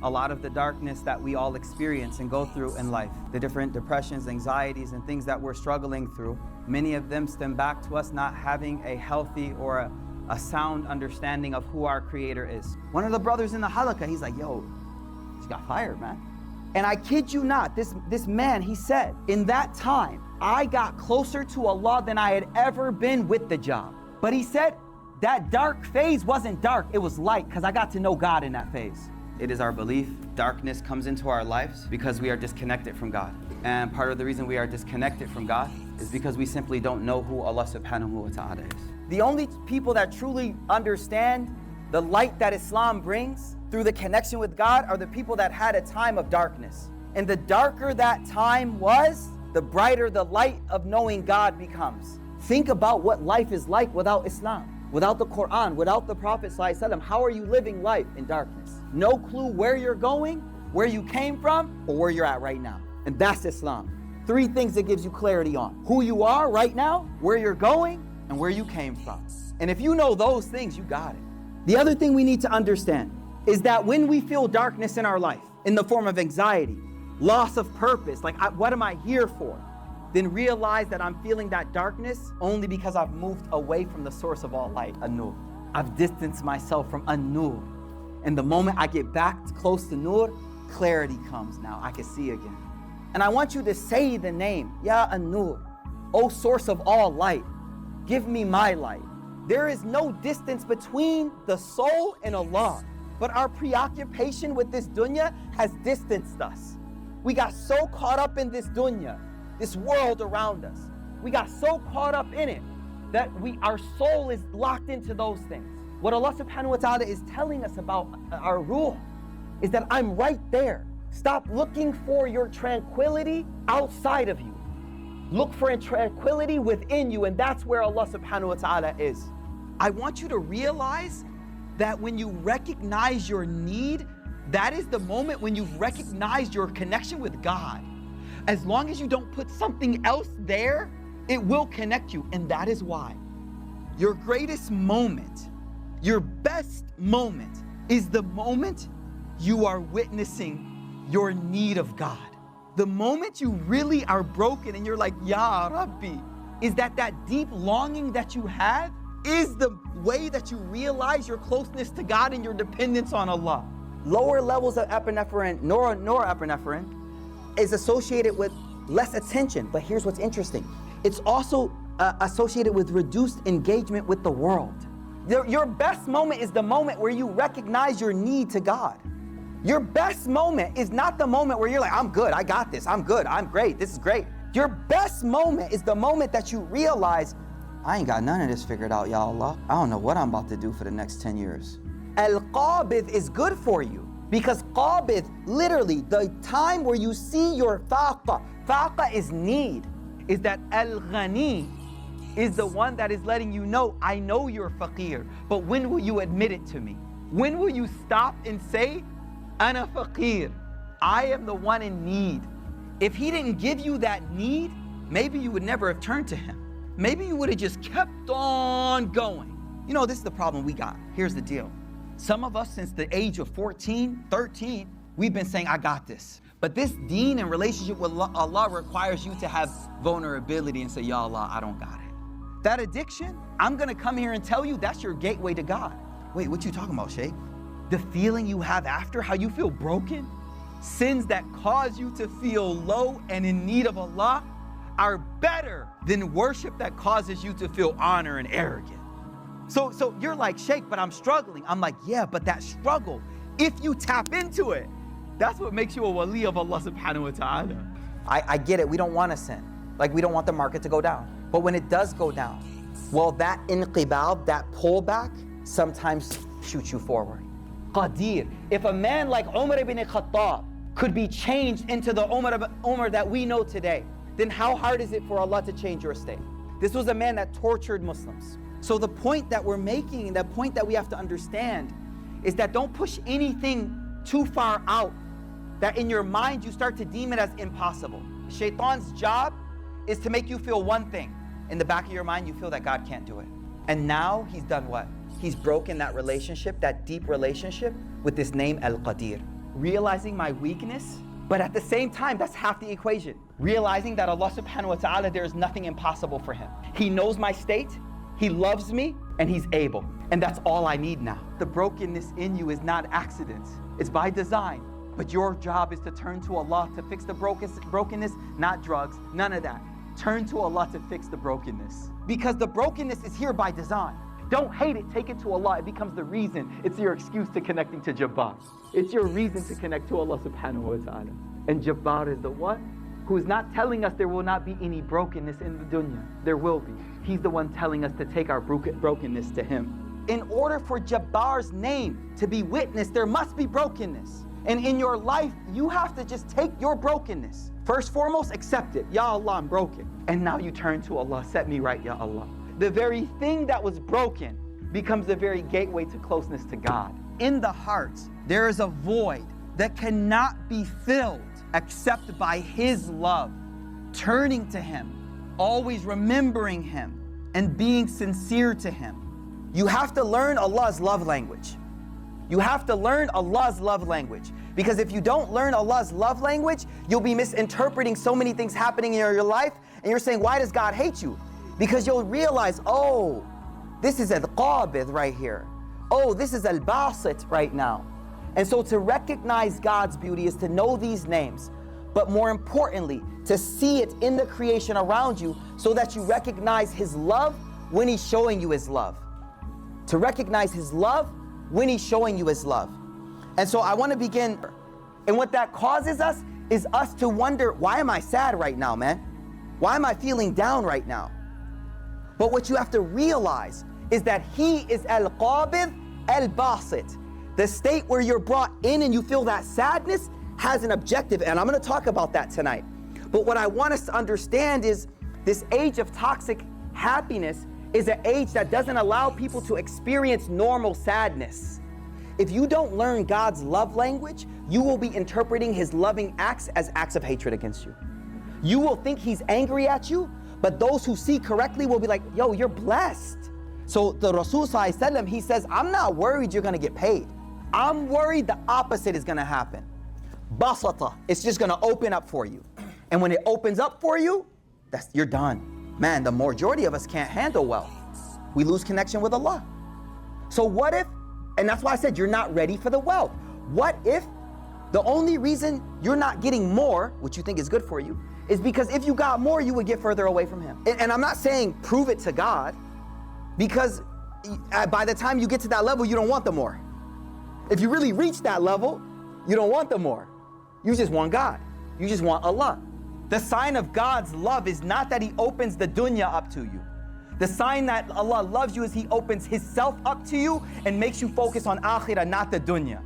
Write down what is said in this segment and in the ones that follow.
a lot of the darkness that we all experience and go through in life, the different depressions, anxieties, and things that we're struggling through, many of them stem back to us not having a healthy or a sound understanding of who our Creator is. One of the brothers in the halaqah, he's like, yo, he got fired, man. And I kid you not, this man, he said, in that time, I got closer to Allah than I had ever been with the job. But he said, that dark phase wasn't dark, it was light, because I got to know God in that phase. It is our belief darkness comes into our lives because we are disconnected from God. And part of the reason we are disconnected from God is because we simply don't know who Allah subhanahu wa ta'ala is. The only people that truly understand the light that Islam brings through the connection with God are the people that had a time of darkness. And the darker that time was, the brighter the light of knowing God becomes. Think about what life is like without Islam. Without the Quran, without the Prophet ﷺ, how are you living life in darkness? No clue where you're going, where you came from, or where you're at right now. And that's Islam. 3 things it gives you clarity on. Who you are right now, where you're going, and where you came from. And if you know those things, you got it. The other thing we need to understand is that when we feel darkness in our life, in the form of anxiety, loss of purpose, like what am I here for? Then realize that I'm feeling that darkness only because I've moved away from the source of all light, An-Nur. I've distanced myself from An-Nur. And the moment I get back close to Nur, clarity comes now. I can see again. And I want you to say the name, Ya An-Nur, O source of all light, give me my light. There is no distance between the soul and Allah, but our preoccupation with this dunya has distanced us. We got so caught up in this dunya, this world around us. We got so caught up in it that our soul is locked into those things. What Allah subhanahu wa ta'ala is telling us about our ruh is that I'm right there. Stop looking for your tranquility outside of you. Look for tranquility within you, and that's where Allah subhanahu wa ta'ala is. I want you to realize that when you recognize your need, that is the moment when you've recognized your connection with God. As long as you don't put something else there, it will connect you. And that is why your greatest moment, your best moment, is the moment you are witnessing your need of God. The moment you really are broken and you're like, Ya Rabbi, is that deep longing that you have is the way that you realize your closeness to God and your dependence on Allah. Lower levels of epinephrine, norepinephrine, is associated with less attention. But here's what's interesting. It's also associated with reduced engagement with the world. Your best moment is the moment where you recognize your need to God. Your best moment is not the moment where you're like, I'm good, I got this, I'm good, I'm great, this is great. Your best moment is the moment that you realize, I ain't got none of this figured out, Ya Allah. I don't know what I'm about to do for the next 10 years. Al-Qabid is good for you. Because Qabid, literally, the time where you see your faqa is need, is that Al-Ghani is the one that is letting you know, I know you're faqir, but when will you admit it to me? When will you stop and say, Ana faqir, I am the one in need. If he didn't give you that need, maybe you would never have turned to him. Maybe you would have just kept on going. You know, this is the problem we got. Here's the deal. Some of us, since the age of 14, 13, we've been saying, I got this. But this deen and relationship with Allah requires you to have vulnerability and say, Ya Allah, I don't got it. That addiction, I'm gonna come here and tell you that's your gateway to God. Wait, what you talking about, Shaykh? The feeling you have after, how you feel broken, sins that cause you to feel low and in need of Allah are better than worship that causes you to feel honor and arrogant. So you're like, Shaykh, but I'm struggling. I'm like, yeah, but that struggle, if you tap into it, that's what makes you a wali of Allah subhanahu wa ta'ala. I get it, we don't want to sin. Like, we don't want the market to go down. But when it does go down, well, that inqibal, that pullback, sometimes shoots you forward. Qadir, if a man like Umar ibn Khattab could be changed into the Umar that we know today, then how hard is it for Allah to change your state? This was a man that tortured Muslims. So the point that we're making, the point that we have to understand, is that don't push anything too far out that in your mind you start to deem it as impossible. Shaitan's job is to make you feel one thing. In the back of your mind, you feel that God can't do it. And now he's done what? He's broken that relationship, that deep relationship with this name Al-Qadir. realizing my weakness, but at the same time, that's half the equation. Realizing that Allah subhanahu wa ta'ala, there is nothing impossible for him. He knows my state, he loves me, and he's able. And that's all I need now. The brokenness in you is not accident, it's by design. But your job is to turn to Allah to fix the brokenness, not drugs, none of that. Turn to Allah to fix the brokenness. Because the brokenness is here by design. Don't hate it, take it to Allah. It becomes the reason. It's your excuse to connecting to Jabbar. It's your reason to connect to Allah subhanahu wa ta'ala. And Jabbar is the one who is not telling us there will not be any brokenness in the dunya. There will be. He's the one telling us to take our brokenness to him. In order for Jabbar's name to be witnessed, there must be brokenness. And in your life, you have to just take your brokenness. First, foremost, accept it. Ya Allah, I'm broken. And now you turn to Allah, set me right, Ya Allah. The very thing that was broken becomes the very gateway to closeness to God. In the heart, there is a void that cannot be filled except by His love. Turning to Him, always remembering Him, and being sincere to Him. You have to learn Allah's love language. You have to learn Allah's love language. Because if you don't learn Allah's love language, you'll be misinterpreting so many things happening in your life, and you're saying, why does God hate you? Because you'll realize, oh, this is al-Qabid right here. Oh, this is al-Basit right now. And so to recognize God's beauty is to know these names, but more importantly, to see it in the creation around you so that you recognize His love when He's showing you His love. To recognize His love when He's showing you His love. And so I want to begin, and what that causes us is us to wonder, why am I sad right now, man? Why am I feeling down right now? But what you have to realize is that He is al-Qabid al-Basit. The state where you're brought in and you feel that sadness has an objective, and I'm going to talk about that tonight. But what I want us to understand is this age of toxic happiness is an age that doesn't allow people to experience normal sadness. If you don't learn God's love language, you will be interpreting His loving acts as acts of hatred against you. You will think He's angry at you, but those who see correctly will be like, yo, you're blessed. So the Rasul Sallallahu Alaihi Wasallam, he says, I'm not worried you're going to get paid. I'm worried the opposite is going to happen. Basata, it's just going to open up for you. And when it opens up for you, you're done. Man, the majority of us can't handle wealth. We lose connection with Allah. So what if, and that's why I said you're not ready for the wealth. What if the only reason you're not getting more, which you think is good for you, is because if you got more, you would get further away from Him. And I'm not saying prove it to God, because by the time you get to that level, you don't want the more. If you really reach that level, you don't want the more. You just want God. You just want Allah. The sign of God's love is not that He opens the dunya up to you. The sign that Allah loves you is He opens His self up to you and makes you focus on akhirah, not the dunya.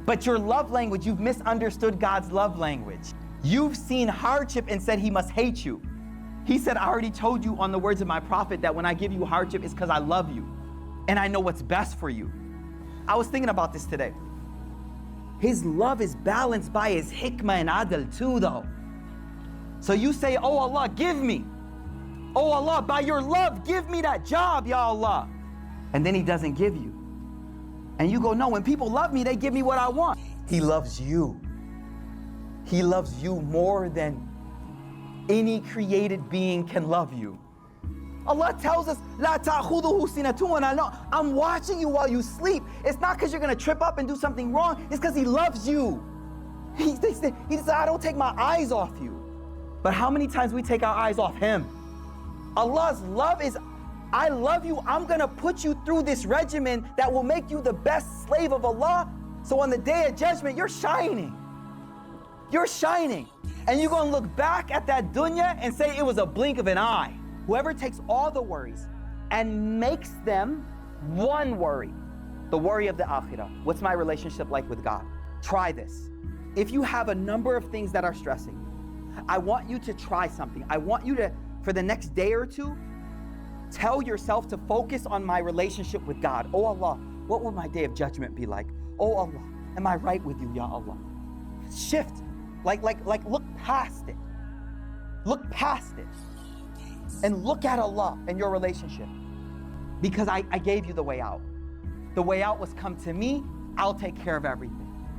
But your love language, you've misunderstood God's love language. You've seen hardship and said He must hate you. He said, I already told you on the words of my prophet that when I give you hardship, it's because I love you and I know what's best for you. I was thinking about this today. His love is balanced by His hikmah and adl too, though. So you say, oh Allah, give me. Oh Allah, by your love, give me that job, Ya Allah. And then He doesn't give you. And you go, no, when people love me, they give me what I want. He loves you. He loves you more than any created being can love you. Allah tells us, La ta'khudhuhu sinatun wa la nawm. I'm watching you while you sleep. It's not because you're going to trip up and do something wrong. It's because He loves you. He said, I don't take my eyes off you. But how many times we take our eyes off Him? Allah's love is, I love you. I'm going to put you through this regimen that will make you the best slave of Allah. So on the day of judgment, you're shining. You're shining. And you're going to look back at that dunya and say it was a blink of an eye. Whoever takes all the worries and makes them one worry, the worry of the akhirah. What's my relationship like with God? Try this. If you have a number of things that are stressing you, I want you to try something. I want you to, for the next day or two, tell yourself to focus on my relationship with God. Oh Allah, what will my day of judgment be like? Oh Allah, am I right with you, Ya Allah? Shift, like look past it. Look past it. And look at Allah and your relationship. Because I gave you the way out. The way out was come to me, I'll take care of everything.